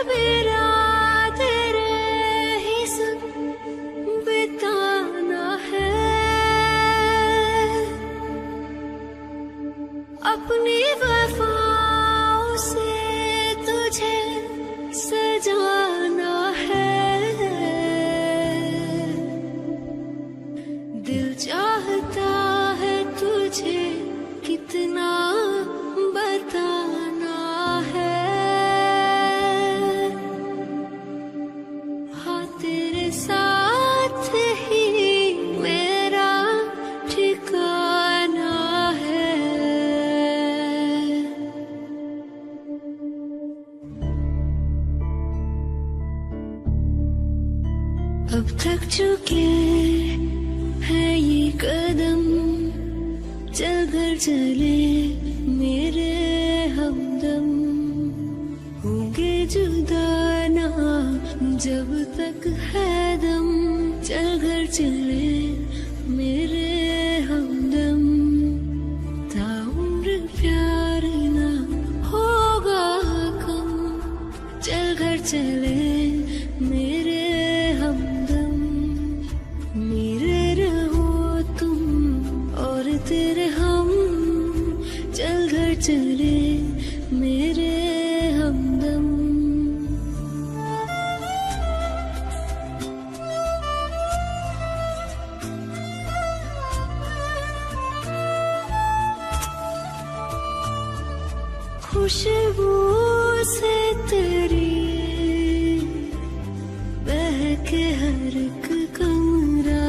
मेरा तेरे ही संग बिताना है, अपनी वफाओं से तुझे सजाना है। दिल चाहता है तुझे कितना बताना है, हाँ तेरे साथ ही मेरा ठिकाना है। अब थक चुके हैं ये कदम, चल घर चले मेरे हमदम, होंगे जुदा ना जब तक है दम, चल घर चले मेरे हमदम, ताउम्र प्यार ना होगा कम, चल घर चले मेरे हमदम, मेरे रहो तुम और तेरे हम, चल घर चले मेरे हमदम। खुशबू से तेरी बहके हर एक कमरा,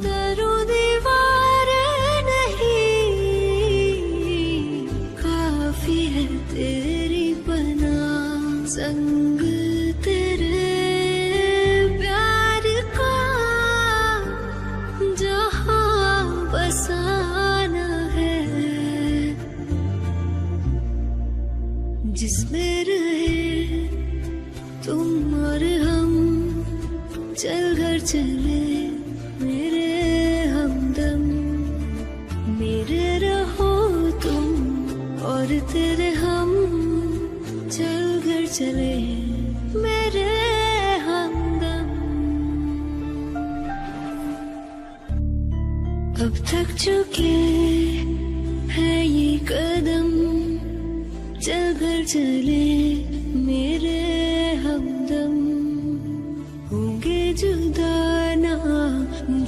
दरों दीवारें नहीं काफी है तेरी पनाह, संग तेरे प्यार का जहां बसाना है, जिसमें रहे तुम और हम, चल घर चले मेरे हमदम, मेरे रहो तुम और तेरे हम, चल घर चले मेरे हमदम। अब थक चुके हैं ये कदम, चल घर चले मेरे हमदम, होंगे जुदा ना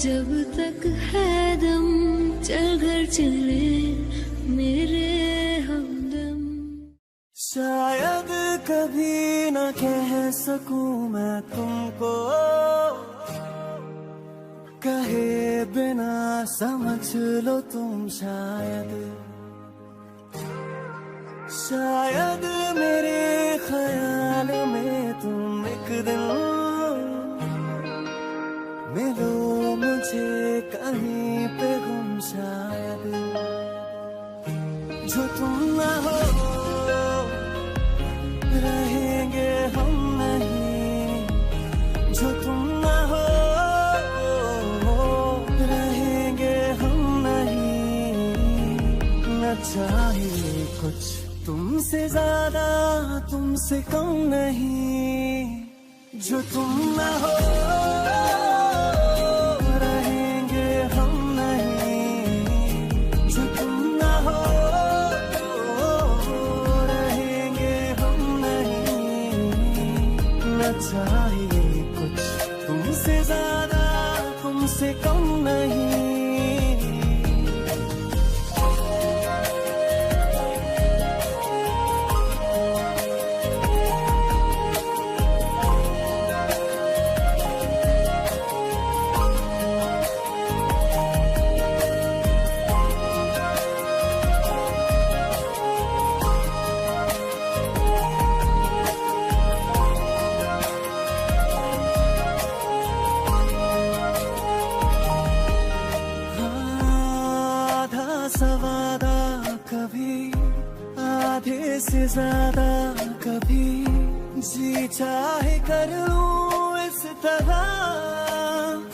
जब तक है दम, चल घर चले मेरे हमदम। शायद कभी न कह सकूं मैं तुमको, कहे बिना समझ लो तुम शायद, शायद मेरे ख्याल में तुम एक दिन मिलो मुझे कहीं पे गुम, शायद जो तुम ना हो रहेंगे हम नहीं, जो तुम ना हो रहेंगे हम नहीं, न चाहिए कुछ तुमसे ज्यादा तुमसे कम नहीं, जो तुम ना हो रहेंगे हम नहीं, जो तुम ना हो रहेंगे हम नहीं, न चाहिए कुछ तुमसे ज्यादा तुमसे कम नहीं। सवादा कभी आधे से ज्यादा, कभी जी चाहे कर लूं इस तरह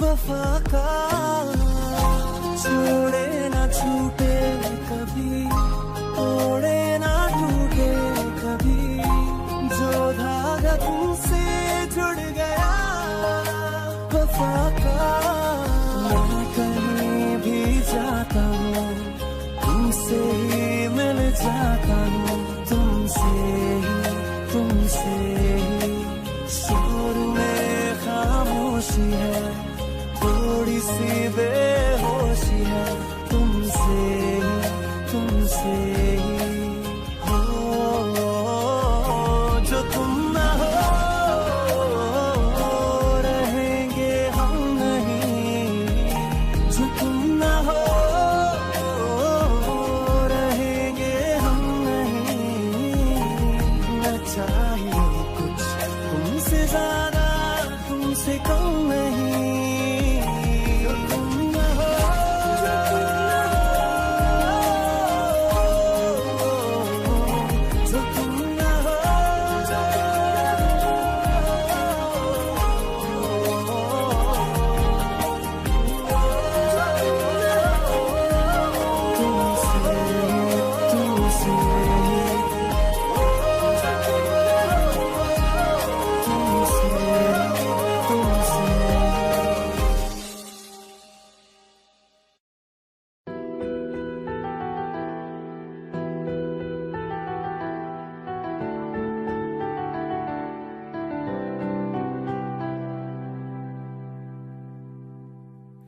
वफा का, छोड़े ना छूटे कभी, तोड़े ना टूटे कभी, सी बेहोशियाँ तुमसे ही हो। जो तुम ना हो रहेंगे हम नहीं, जो तुम ना हो रहेंगे हम नहीं। न चाहिए कुछ तुमसे ज्यादा तुमसे कम नहीं।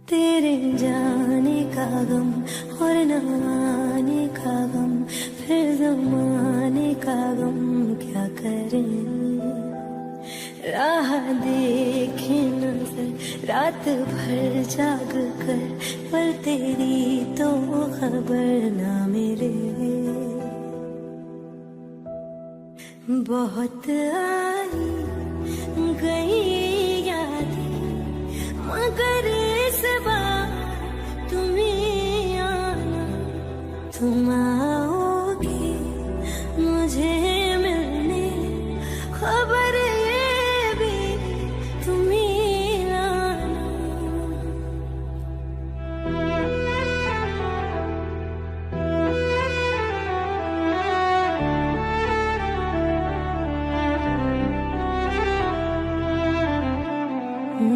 तेरे जाने का गम और न आने का गम, फिर ज़माने का गम क्या करें। राह देखे नजर रात भर जाग कर, पर तेरी तो खबर ना मेरे। बहुत आई गई यादें मगर इस बार तुम्हें आना, तुम आओगे मुझे मिलने, खबर ये भी तुम्हें आना।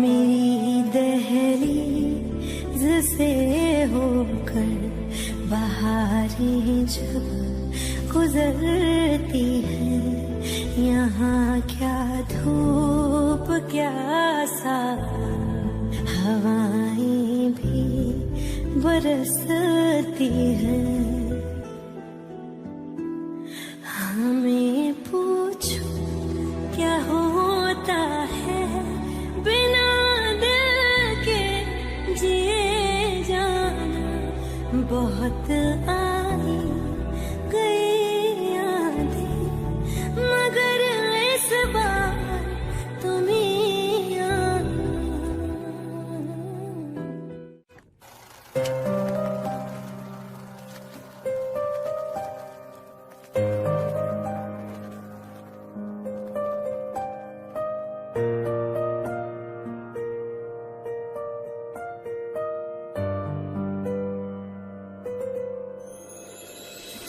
मेरी दहलीज से होकर बहारें जब गुजरती है, यहाँ क्या धूप क्या साया, हवाएं भी बरसती हैं। हमें पूछो क्या होता है बिना दिल के जिए जाना। बहुत आई गई यादें मगर इस बार तुम्हें आना।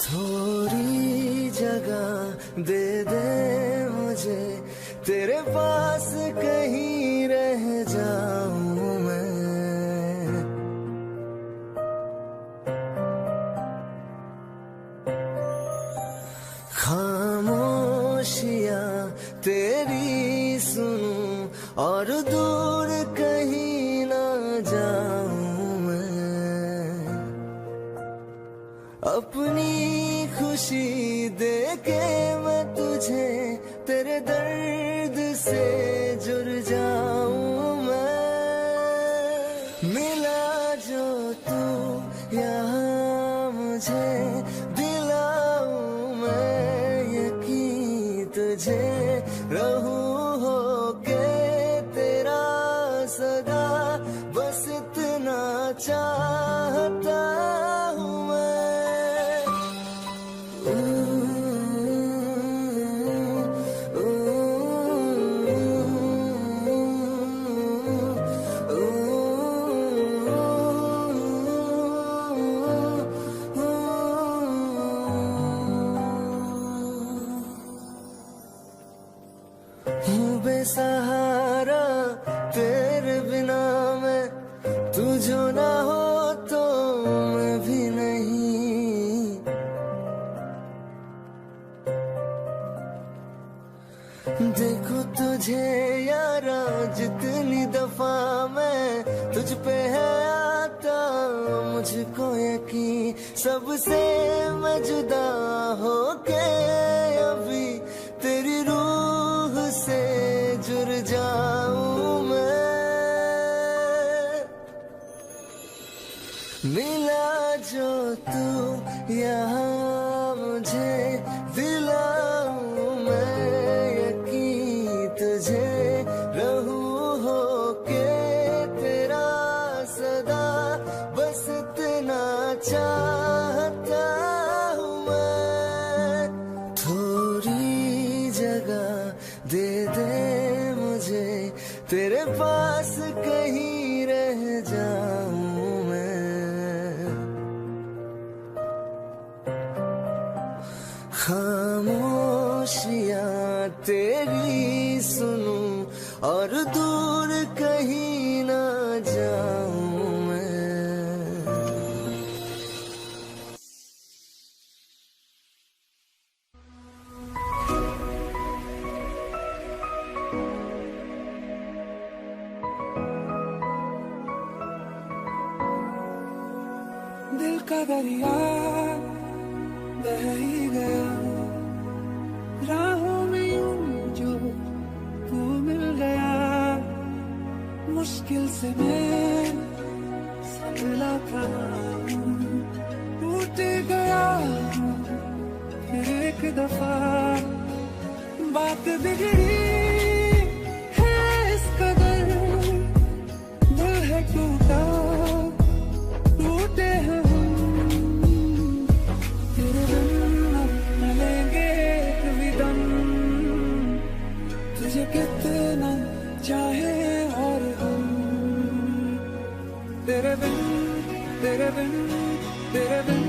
थोड़ी जगह दे दे मुझे, तेरे पास कहीं रह जाऊं मैं। खामोशियां तेरी सुनूं और दूर कहीं ना जाऊं मैं। अपनी खुशी दे के मैं तुझे तेरे दर्द से जुड़ जाऊं मैं। मिला जो तू यहाँ मुझे दिलाऊं मैं यकीन तुझे, रहूं होके तेरा सदा, बस इतना चाहता हूँ मैं। बेसहारा तेरे बिना मैं, तू जो ना हो तो मैं भी नहीं। देखो तुझे यारा जितनी दफा मैं तुझ पे है होता मुझको यकीन, सबसे मैं जुदा होके अभी तेरी रूह से जुड़ जाऊं मैं। मिला जो तू यहाँ मुझे, दिलाऊं मैं यकीन तुझे, रहूं होके तेरा सदा, बस इतना चाहता हूँ मैं। थोड़ी जगह दे दे मुझे, तेरे पास कहीं रह जाऊं मैं। खामोशियाँ तेरी सुनूं और दूर कहीं ना जाऊं मैं। दिल का दरिया बह ही गया, राहों में यूं जो तू मिल गया। मुश्किल से मैं संभला था, टूट गया फिर एक दफा। बात बिगड़ी है इस कदर, दिल है टूटा, टूटे हैं कितना चाहे और हम। तेरे बिन तेरे बिन तेरे बिन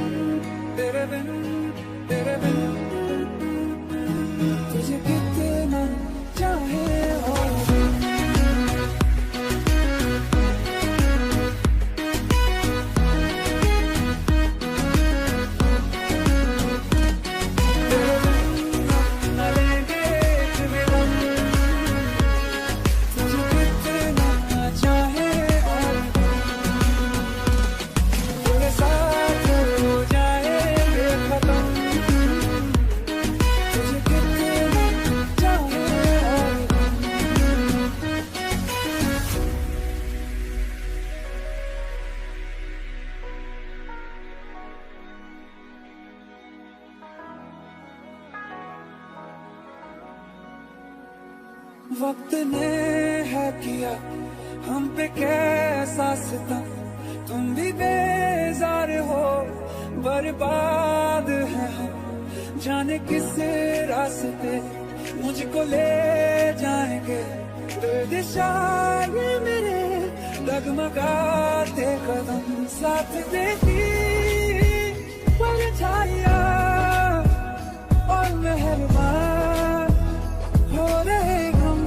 तेरे बिन तेरे बिन, तुझे कितना चाहे और हम। वक्त ने है किया हम पे कैसा सितम, तुम भी बेजार हो, बर्बाद है हम। जाने किस रास्ते मुझको ले जाएंगे, दिशा ये मेरे डगमगाते कदम। साथ देती परछाइयां और मेहरबान हो रहे हम।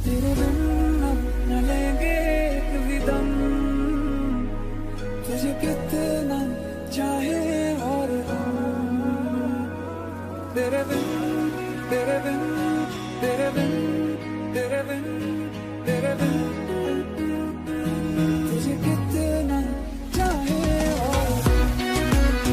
तेरे बिन न लेंगे एक भी दम, तुझे कितना चाहे और हम। तेरे बिन तेरे बिन तेरे बिन तेरे बिन तेरे बिन, तुझे कितना चाहे और हम।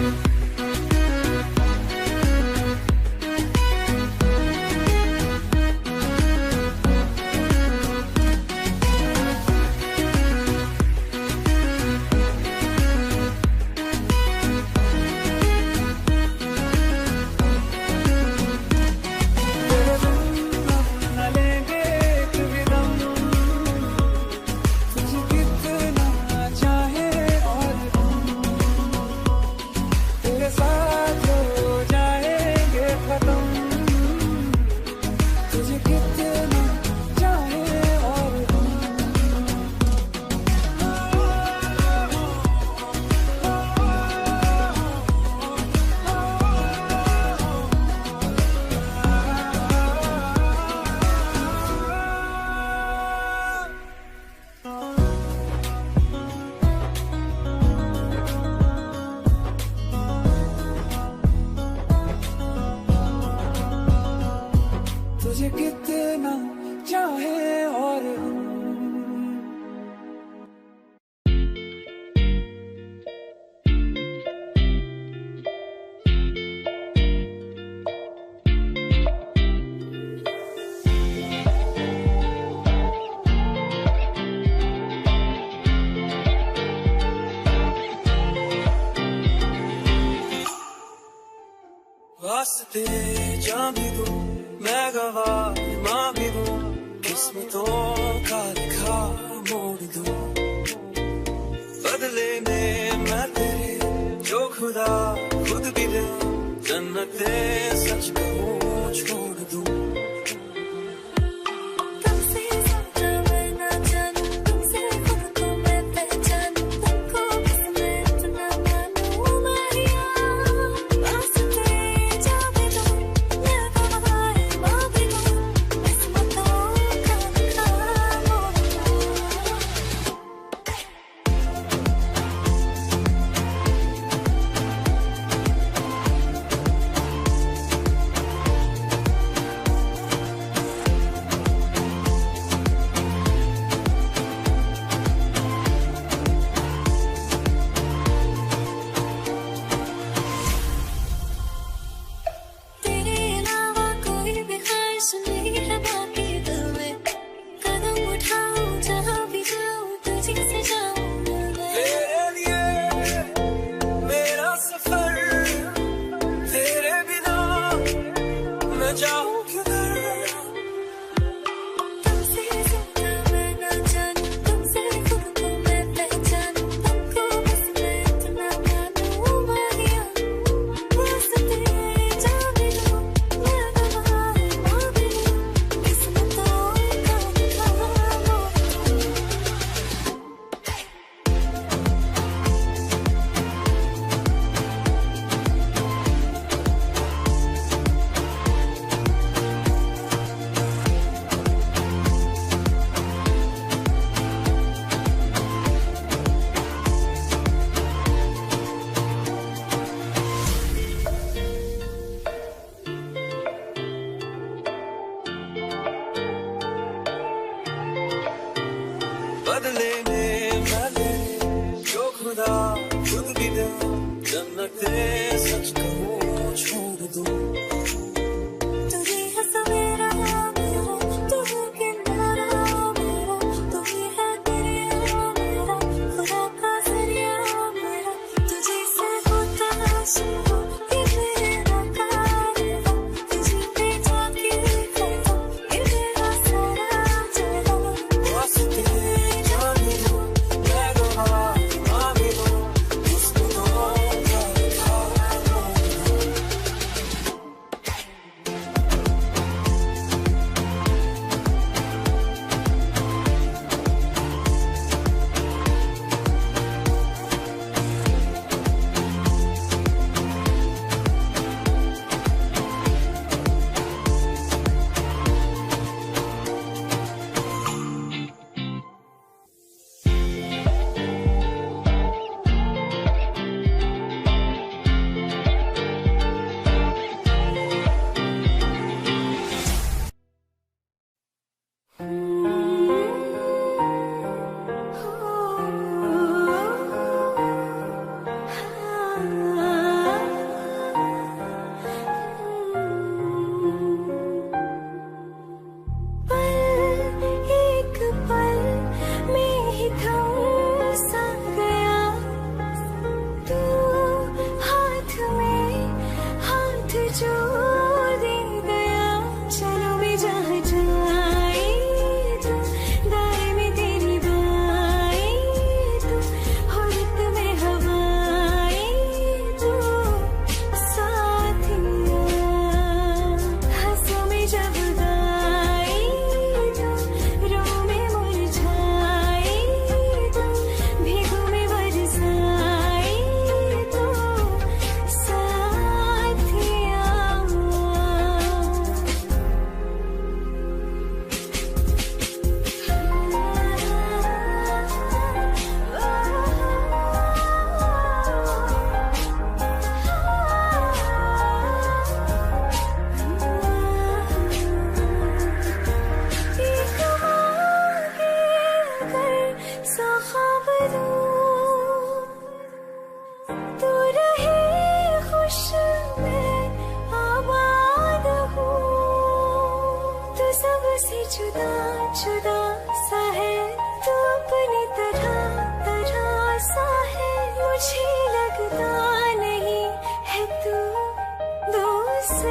वास्ते जा भी दूं मैं गवाह मां भी दूं किस्मतों का लिखा मोड़ दूं बदले में मैं तेरे जो खुदा खुद भी दे जन्नते सच कहूं छोड़ दूं बदले में मैं तेरे जो खुदा खुद भी दे जन्नते सच कहूं छोड़ दूं जुदा जुदा सा है तू अपनी तरह तरह सा है मुझे लगता नहीं है तू दोस्त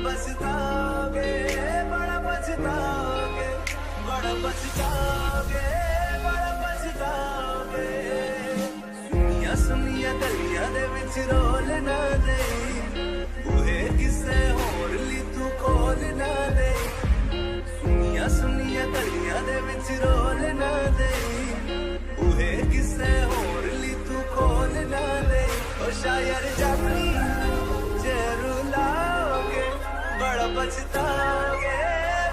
पछताओगे, बड़ा पछताओगे, बड़ा पछताओगे, बड़ा पछताओगे। सुनिया सुनिया गलियां दे विच रोल ना दे, बूहे किसे होर ली तू खोल ना दे। सुनिया सुनिया गलियां दे विच रोल ना दे, बूहे किसे होर ली तू खोल ना दे। ओ शायर जानी जे रुलाओगे, बड़ा पछताओगे,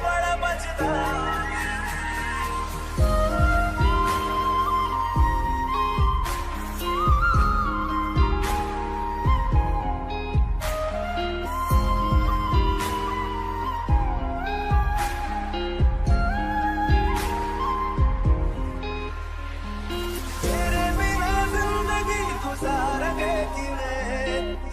बड़ा पछताओगे।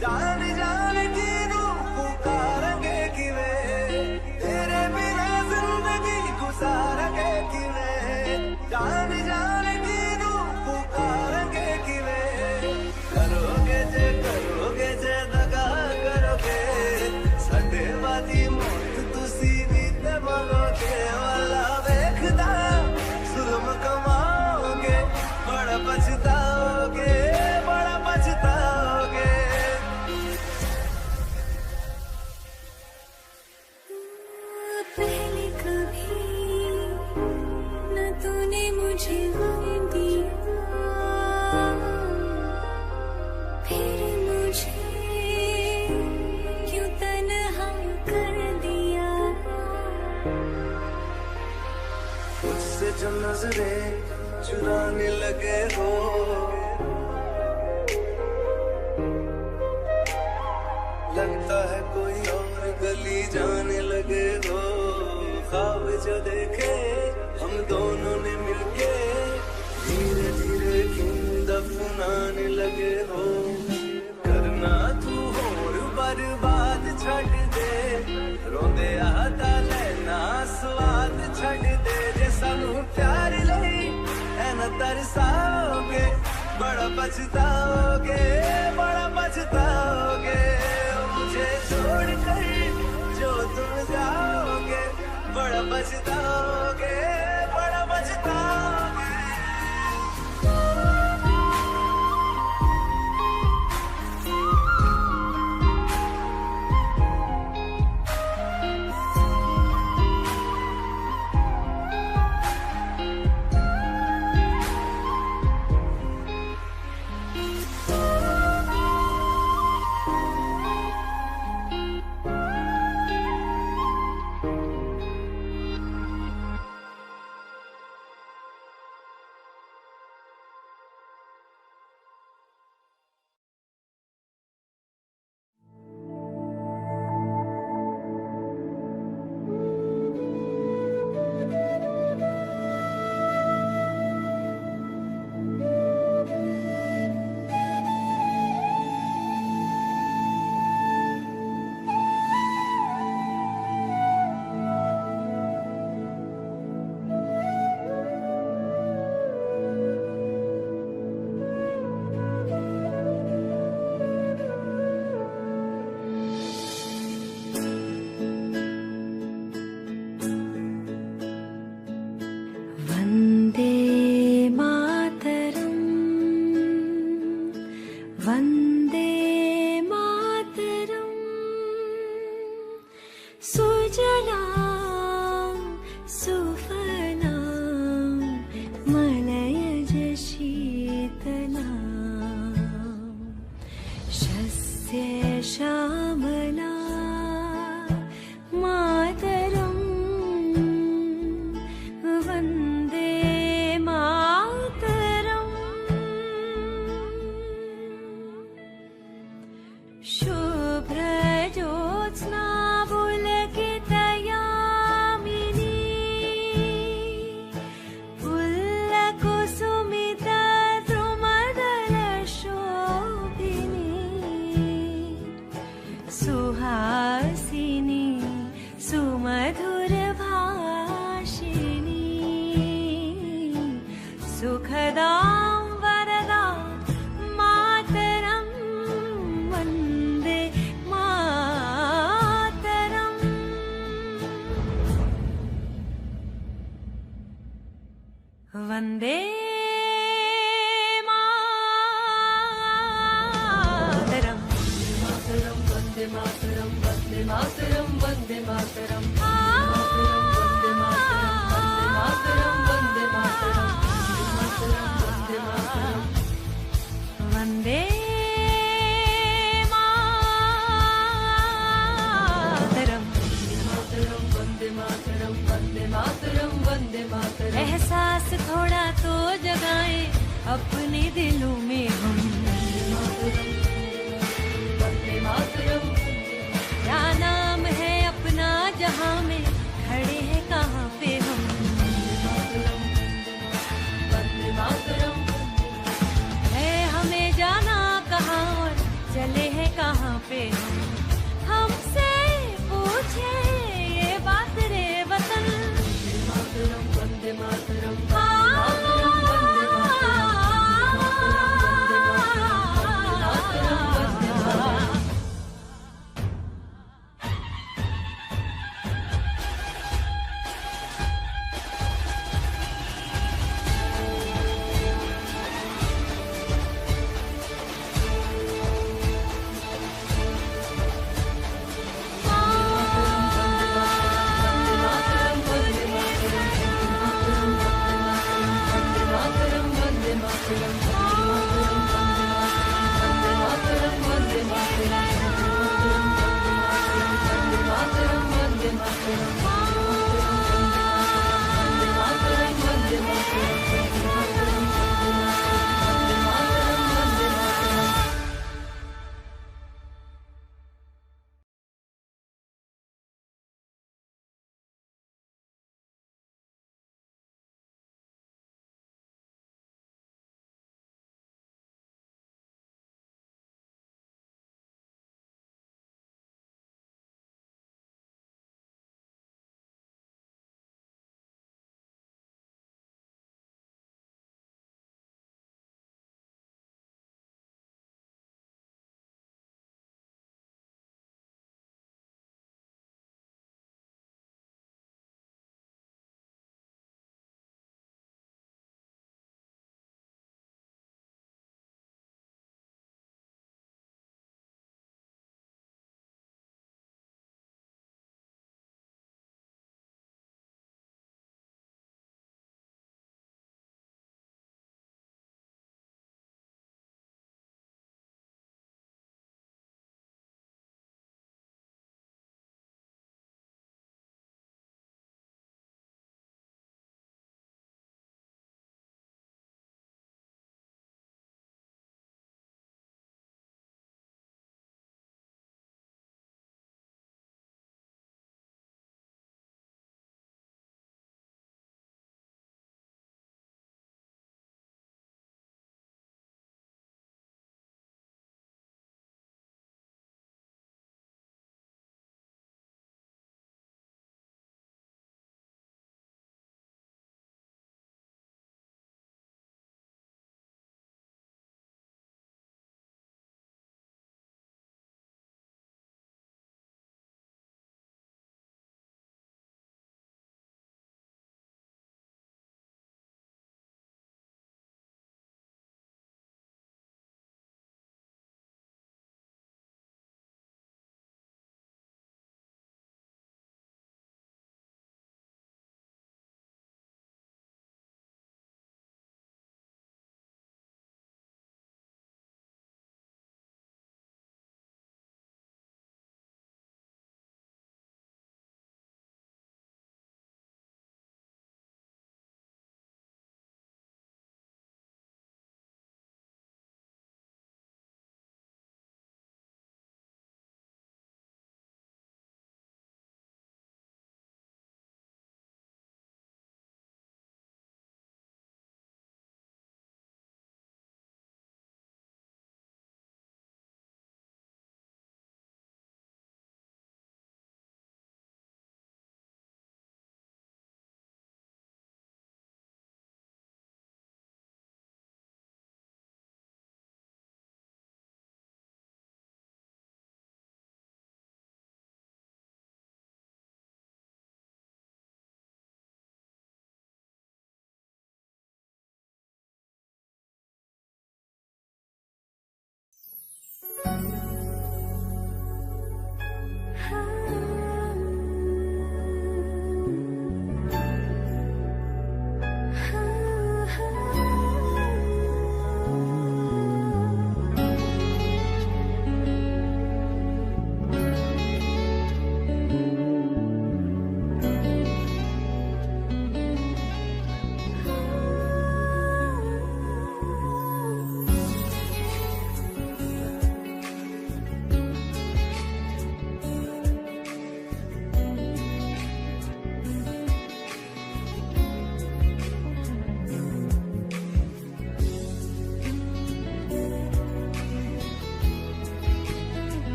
जान जान किनू पुकारेंगे किवें, तेरे बिना जिंदगी गुजारेंगे किवें। जान जान किनू पुकारेंगे किवें। करोगे जे दगा करोगे, साडे वादी मौत तुसी भी ते मरोगे। वाला वेखदा जुल्म कमाओगे, बड़ा पछताओगे, बड़ा पछताओगे। पहले कभी न तूने मुझे गम दिया, फिर मुझे क्यों तन्हा कर दिया। मुझसे जो नजरें चुराने लगे हो, लगता है कोई और गली जाने लगे हो। ख्वाब जो देखे हम दोनों ने मिलके, धीरे धीरे क्यों दफनाने लगे हो। करना तू होर बर्बाद छड़ दे, रोंदे आता लेना स्वाद छड़ दे। जे सानू प्यार लई ऐना तरसाओगे, बड़ा पछताओगे, बड़ा पछताओगे। मुझे छोड़ कर जो तुम जाओगे, बड़ा पछताओगे, बड़ा पछताओगे। वंदे मातरम वंदे मातरम वंदे मातरम वंदे मातरम वंदे मातरम वंदे मातरम वंदे मातरम वंदे मातरम वंदे मातरम। एहसास थोड़ा तो जगाए अपने दिलों में हम। वंदे मातरम क्या नाम है अपना जहां में खड़े हैं कहाँ पे हम। वंदे मातरम है हमें जाना कहाँ और चले हैं कहाँ पे हम। हमसे पूछे ये बात रे वतन। वंदे मातरम वंदे मातरम वंदे मातरम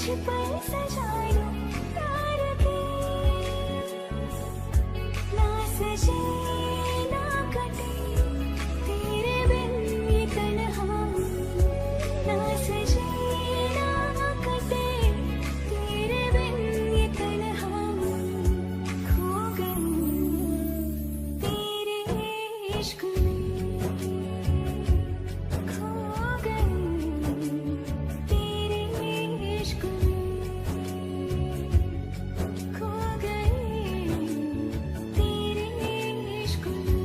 पल सजा लो प्यार के, ना सजे ना कटे तेरे बिन ये तन्हा, ना सजे ना कटे तेरे बिन ये तन्हा, खो गई तेरे इश्क में, खो गई तेरे इश्क में, खो गई तेरे इश्क में।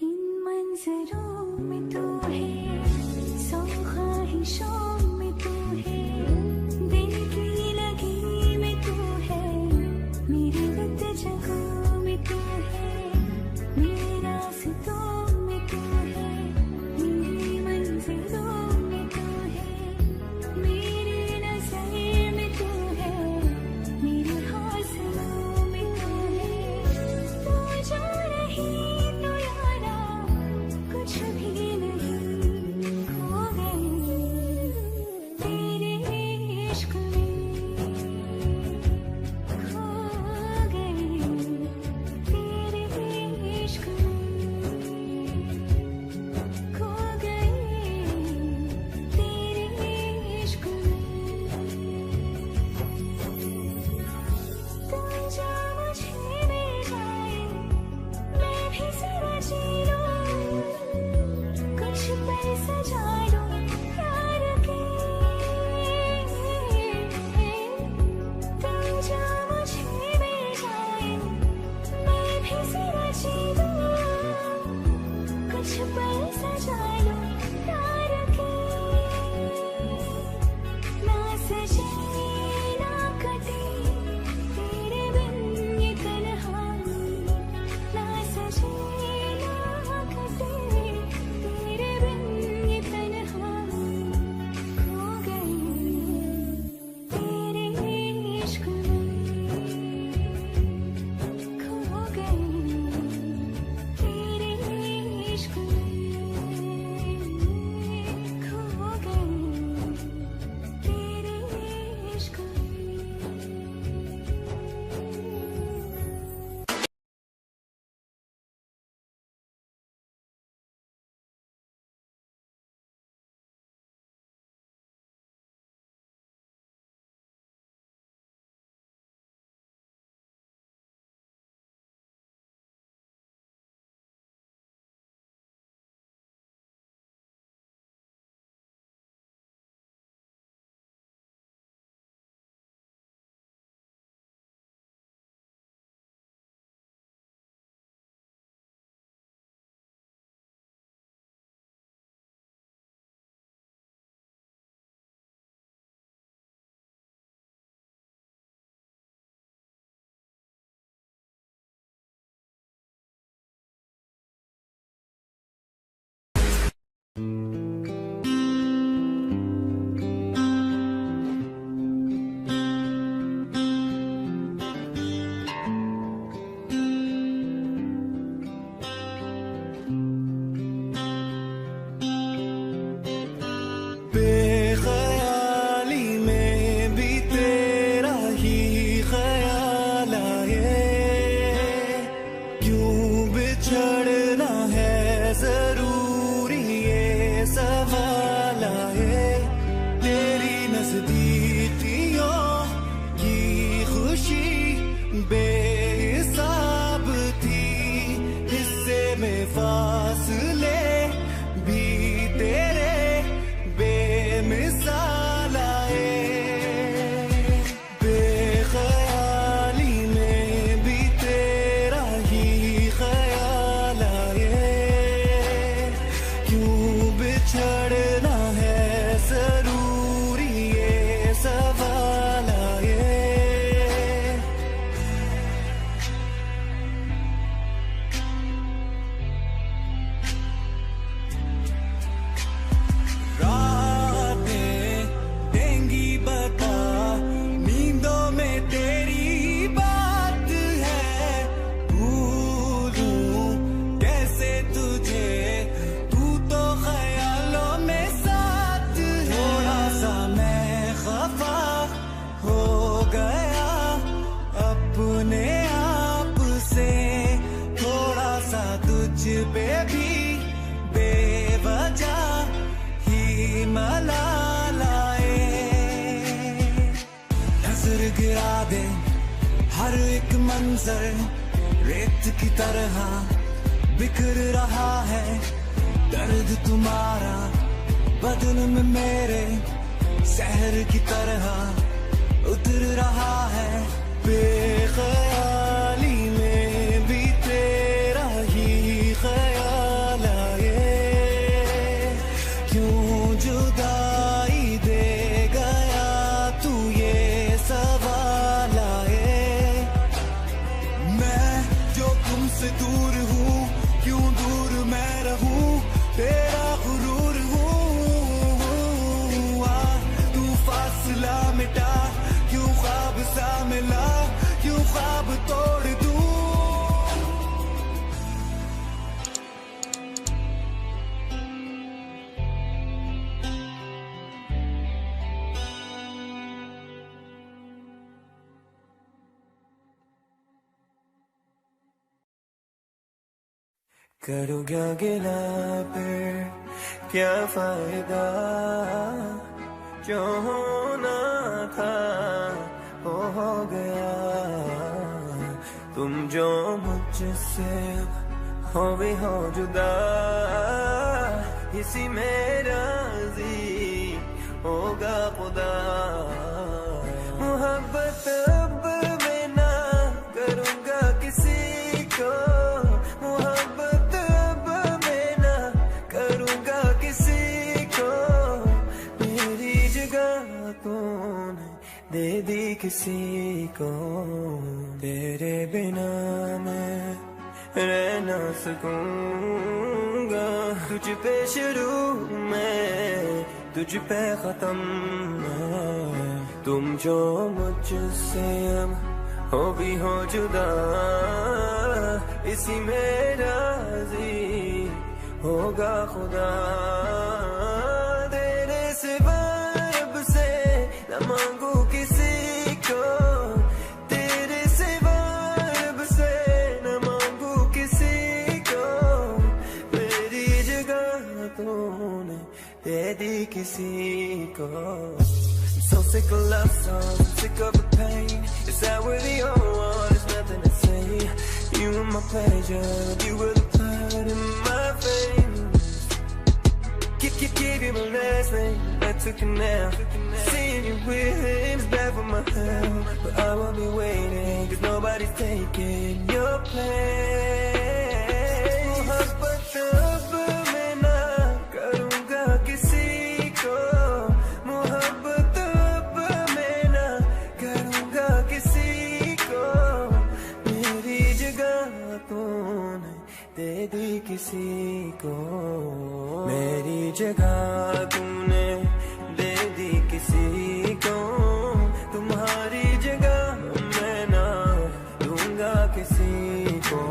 इन मंजरों में तू है, सौ ख्वाहिशों में तू है, दिल की लगी में तू है, मेरी गत जगहों में तू है, मेरे रास्तों में तू है, मेरी मंजिलों में तू है, मेरी नज़र में तू है, मेरे हौसलों में तू है, तू जो रही तो यारा कुछ भी नहीं, खो गई तेरे इश्क में, खो गई तेरे इश्क में, खो गई तेरे इश्क में। तुम जो मुझे मिल जाए मैं भी जरा जी लूं, कुछ पल सजा लो प्यार के, तुम जो मुझे मिल जाए मैं भी जरा जी लूं, कुछ पल सजा लो प्यार के, ना सजे ना कटे तेरे बिन ये तन्हा, ना सजे ना कटे तेरे बिन ये तन्हा, खो गई तेरे इश्क में, खो गई तेरे इश्क में, खो गई तेरे इश्क में। बेख्याली में भी तेरा ही ख्याल आए, क्यों बिछड़ना है जरूरी ये गिरा दे हर एक मंजर रेत की तरह बिखर रहा है दर्द तुम्हारा बदन में मेरे शहर की तरह उतर रहा है बेख्याली में भी तेरा ही ख्याल आए क्यों जुदाई दे गया तू ये सवाल आए मैं जो तुमसे दूर हूँ क्यों दूर मैं रहूं तेरा गुरूर हूँ तू फासला मिटा क्यों ख्वाब सा मिला क्यों ख्वाब तोड़ दूं करो क्या गिला फिर क्या फायदा जो होना था वो हो गया तुम जो मुझसे हो भी हो जुदा इसी में राजी होगा खुदा मोहब्बत अब मैं ना करूँगा किसी को मोहब्बत अब मैं ना करूँगा किसी को मेरी जगह तूने दे दी किसी को तेरे बिना मैं रह ना सकूंगा तुझ पे शुरू मैं तुझ पे खत्म मैं तुम जो मुझसे अब हो भी हो जुदा इसी में राजी होगा खुदा तेरे सिवा रब से न मांगू किसी को तेरे सिवा रब से न मांगू किसी को मेरी जगह तूने दे दी किसी को So sick of love songs, sick of the pain. It's that we're the only one, there's nothing to say. You were my pleasure, you were the blood in my veins. Give you my last name, I took it now. Seeing you with him is bad for my health. But I will be waiting, cause nobody's taking your place. Mohabbat ab main na karunga kisi ko. Mohabbat ab main na karunga kisi ko. Meri jagah तूने दे दी किसी को मेरी जगह तूने दे दी किसी को तुम्हारी जगह मैं ना दूंगा किसी को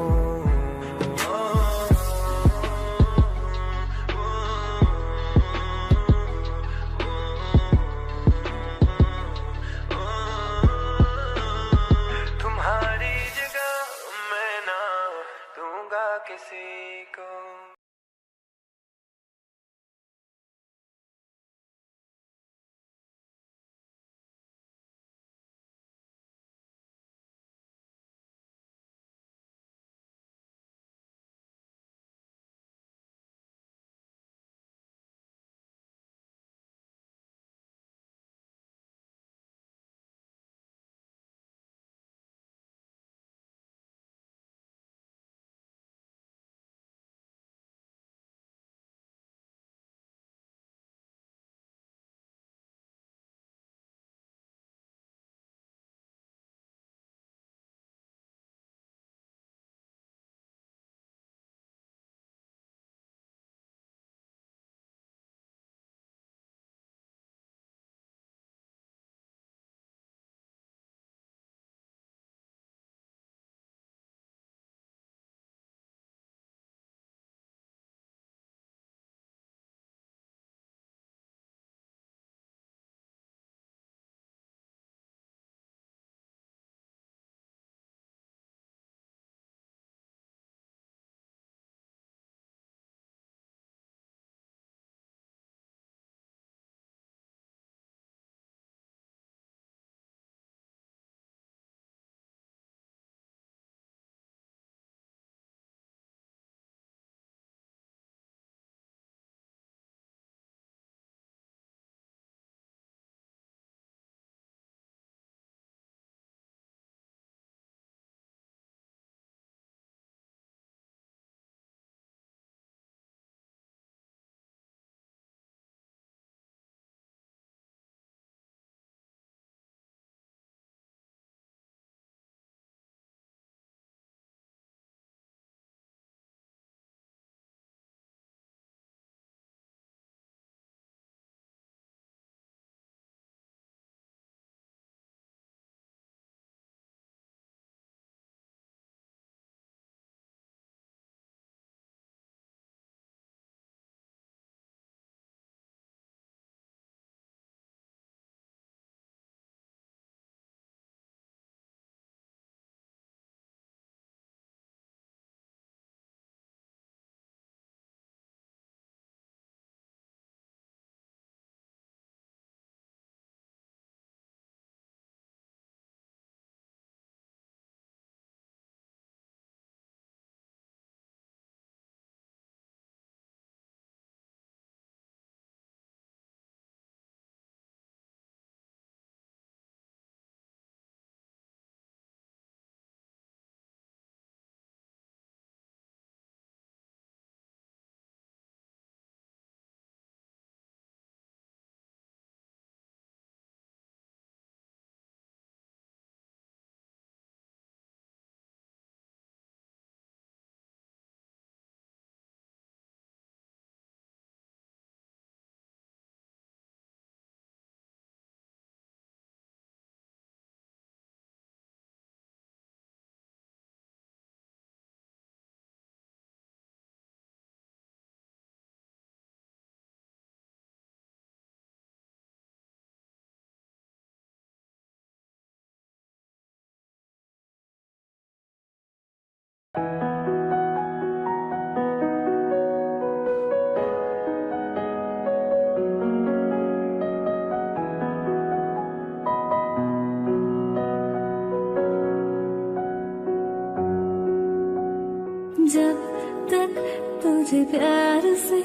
तुझे प्यार से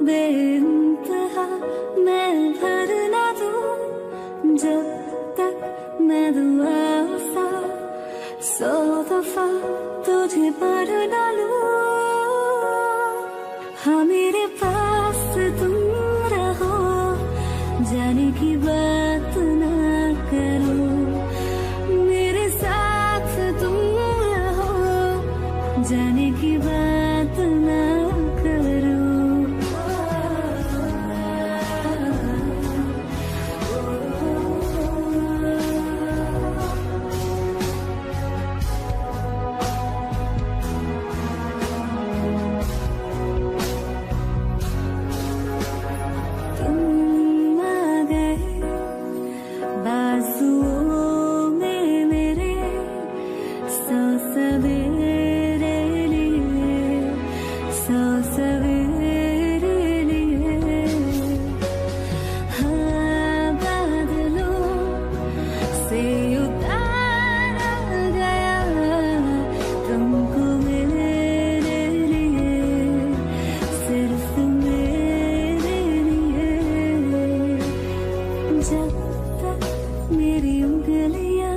बेइंतहा मैं भर ना दूं जब तक मैं दुआ सा 100 दफा तुझे पढ़ डालूं। हाँ मेरे पास तुम रहो जाने की बात ना करो, मेरे साथ तुम रहो जाने की बात ना करो। तुम आ गए बाजुओं में मेरे 100 सवेरे लिए 100 सवेरे लिए। हाँ बादलों से उतारा गया तुमको मेरे लिए, सिर्फ मेरे लिए। जब तक मेरी उंगलियां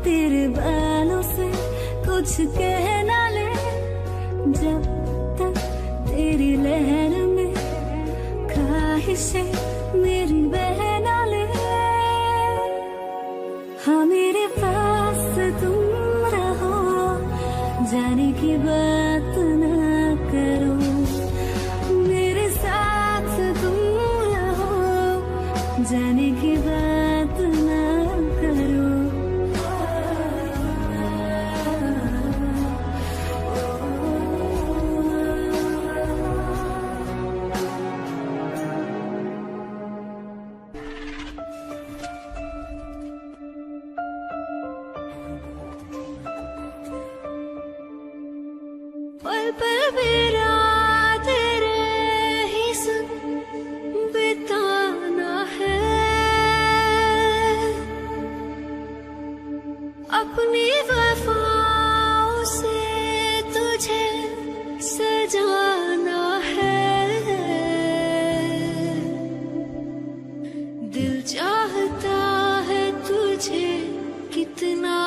तेरे बालों से कुछ कह ना ले, जब तक तेरी लहर में ख्वाहिशें मेरी बह ना ले। हाँ मेरे पास तुम रहो जाने की बात ना करो, मेरे साथ तुम रहो जाने की बात ना करो। पल पल मेरा तेरे ही संग बिताना है, अपनी वफाओं से तुझे सजाना है। दिल चाहता है तुझे कितना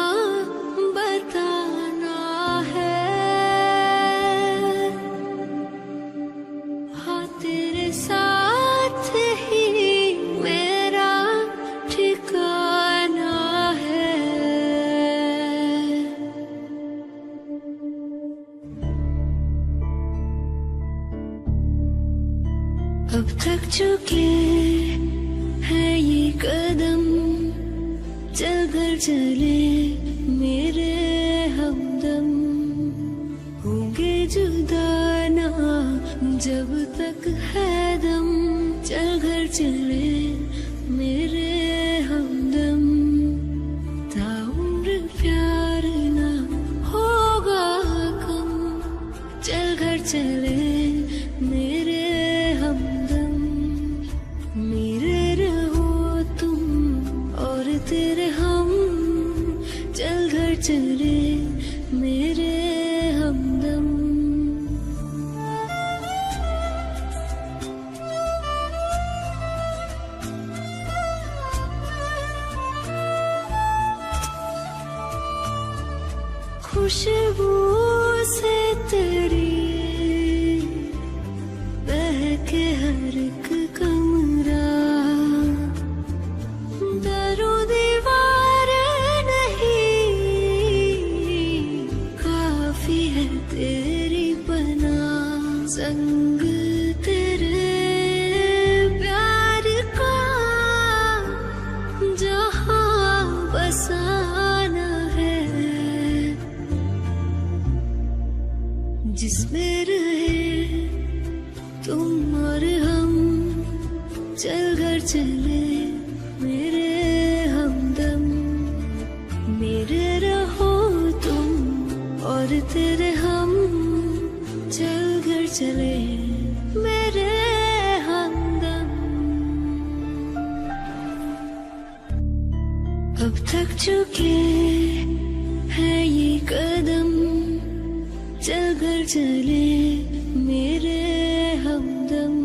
बताना है। हाँ तेरे साथ ही मेरा ठिकाना है। अब तक चुके हैं ये कदम, चल कर चले मेरे हमदम। होंगे जुदा ना जब तक है दम, चल घर चले मेरे हमदम। ताउम्र प्यार ना होगा कम, चल घर चले मेरे हमदम। मेरे रहो तुम और तेरे हम, चल घर चले मेरे हमदम। खुशबू से तेरी बहके हर एक कमरा, दरो दीवार नहीं काफी है तेरी पनाह। संग तेरे प्यार का जहां बसाना है, जिसमें रहे तुम और हम, चल घर चले मेरे हमदम। मेरे रहो तुम और तेरे हम, चल घर चले मेरे हमदम। अब तक चुके हैं ये कदम, चल घर चले मेरे हमदम,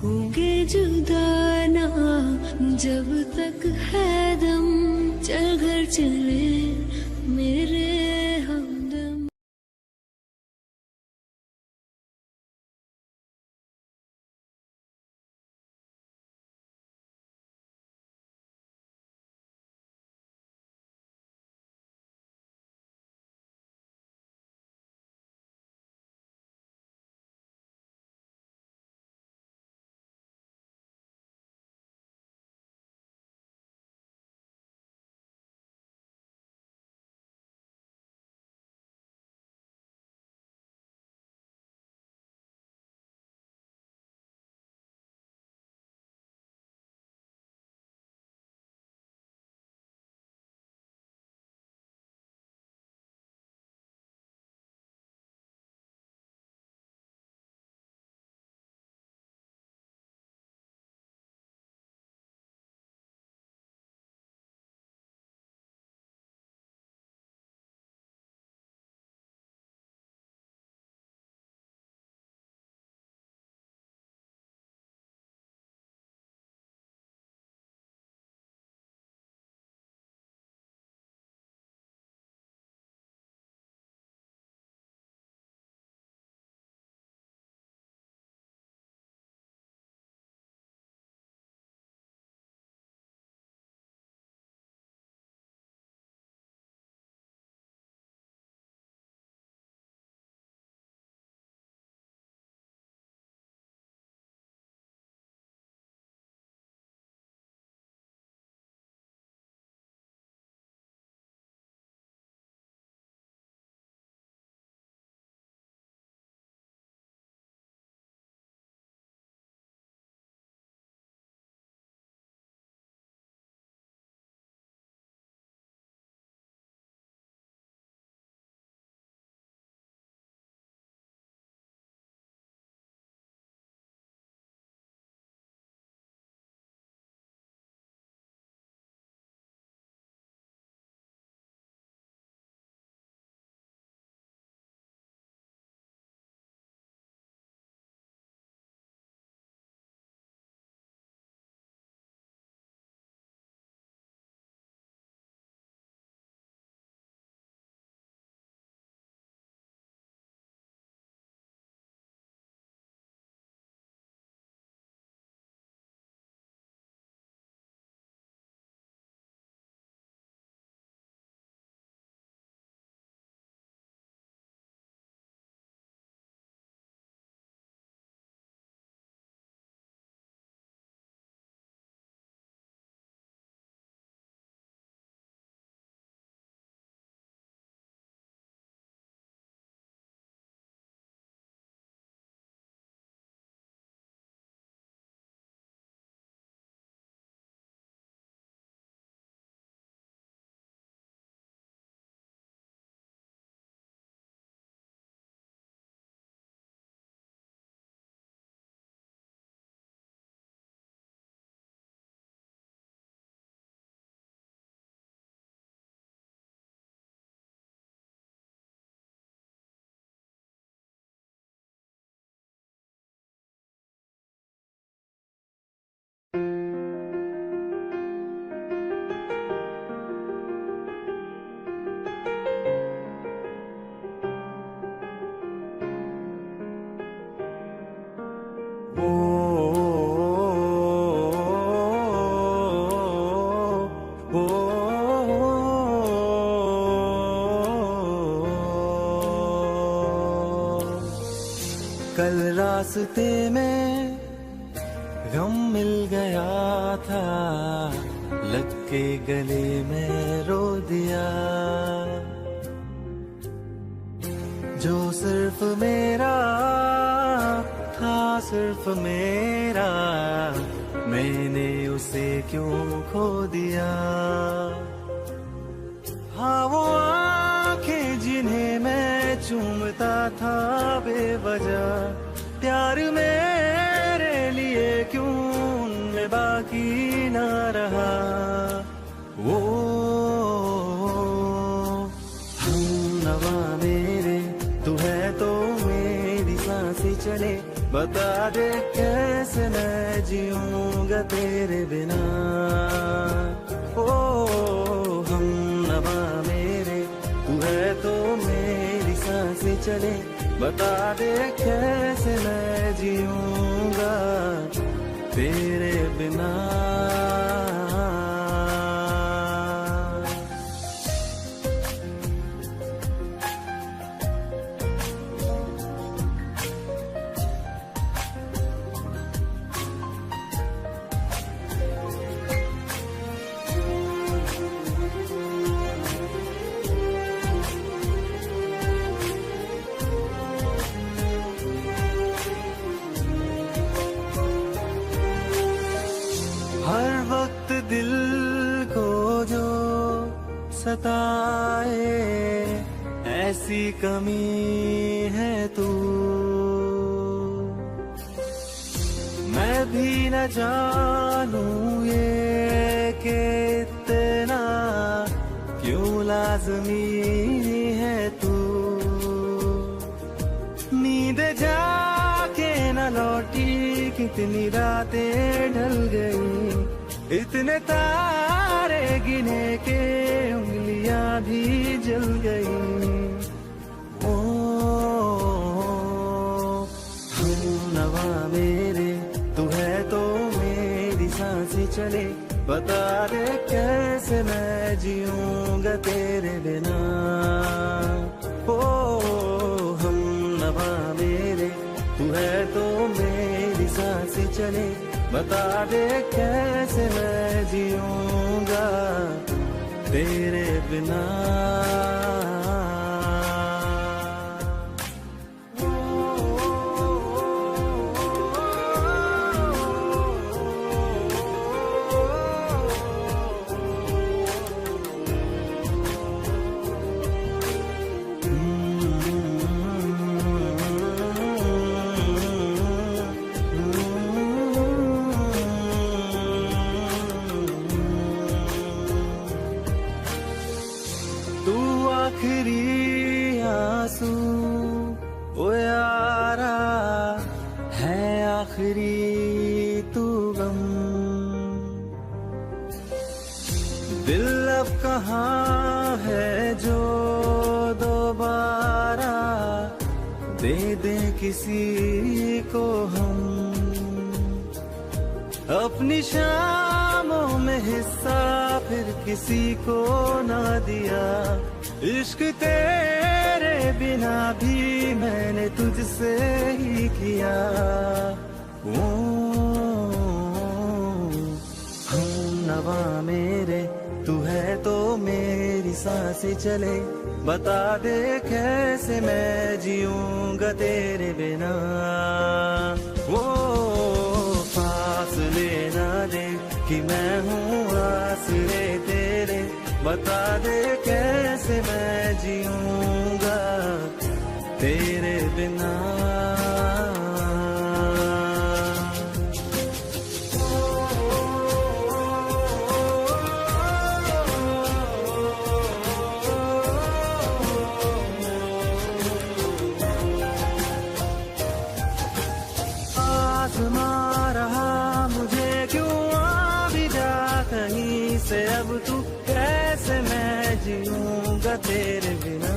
होंगे जुदा ना जब तक है दम, चल घर चले मेरे हमदम। कल रास्ते में गम मिल गया था, लग के गले में रो दिया। जो सिर्फ मेरा था, सिर्फ मेरा, मैंने उसे क्यों खो दिया। हाँ वो आंखें जिन्हें मैं चूमता था बेवजह, प्यार मेरे लिए क्यों उनमें बाकी ना रहा। वो हम नवा मेरे बता दे कैसे मैं जीऊंगा तेरे बिना। ओ हम नवा मेरे, तू है तो मेरी सांसें चले, बता दे कैसे मैं जीऊंगा तेरे बिना। हर वक्त दिल को जो सताए, ऐसी कमी है तू। मैं भी न जानूं ये कि इतना क्यों लाज़मी है तू। नींद जाके न लौटी, कितनी रातें ढल गई, इतने तारे गिने के उंगलियां भी जल गई। ओ हम नवा मेरे, तू है तो मेरी सांसें चले, बता दे कैसे मैं जीऊंगा तेरे बिना। ओ हम नवा मेरे, तू है तो मेरी सांसें चले, बता दे कैसे मैं जीऊंगा तेरे बिना। तू आखिरी आंसू ओ यारा है, आखिरी तू गम। दिल अब कहाँ है जो दोबारा दे दे किसी को हम। अपनी शामों में हिस्सा फिर किसी को ना दिया, इश्क तेरे बिना भी मैंने तुझसे ही किया। ओ हम नवा मेरे, तू है तो मेरी सांसें चले, बता दे कैसे मैं जीऊंगा तेरे बिना। वो फासले ना दे कि मैं हूँ आसरे तेरे, बता दे कैसे मैं जीऊंगा तेरे बिना। आज़मा रहा मुझे क्यों आ भी जा कहीं से, अब तू कैसे मैं जीऊंगा तेरे बिना।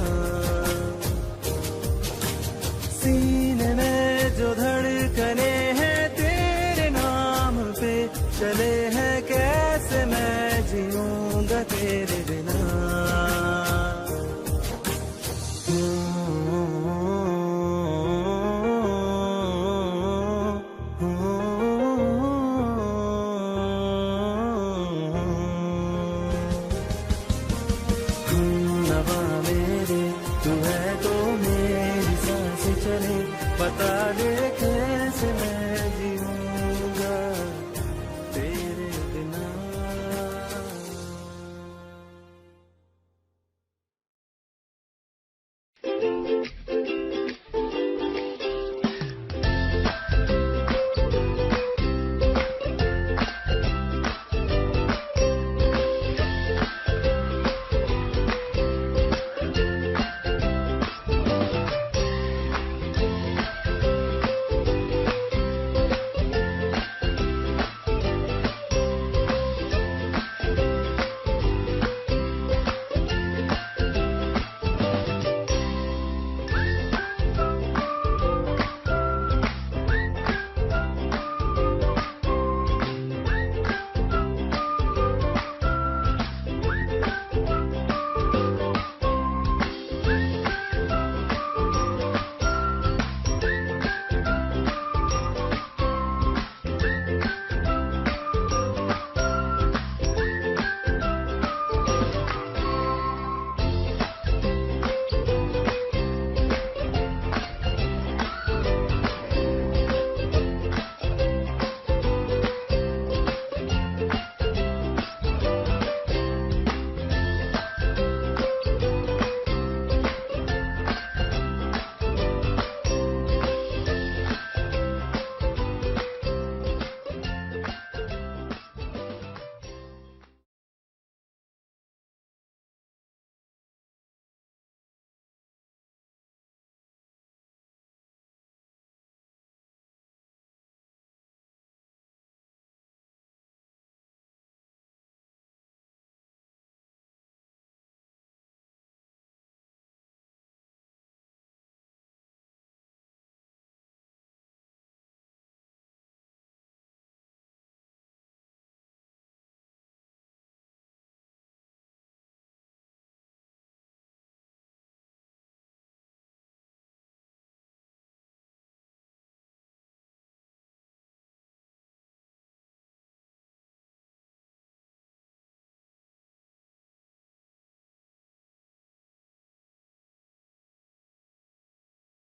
सीने में जो धड़कने हैं तेरे नाम पे चले हैं, कैसे मैं जीऊंगा तेरे बिना। तू है तो मेरी सांसें चले, बता दे कैसे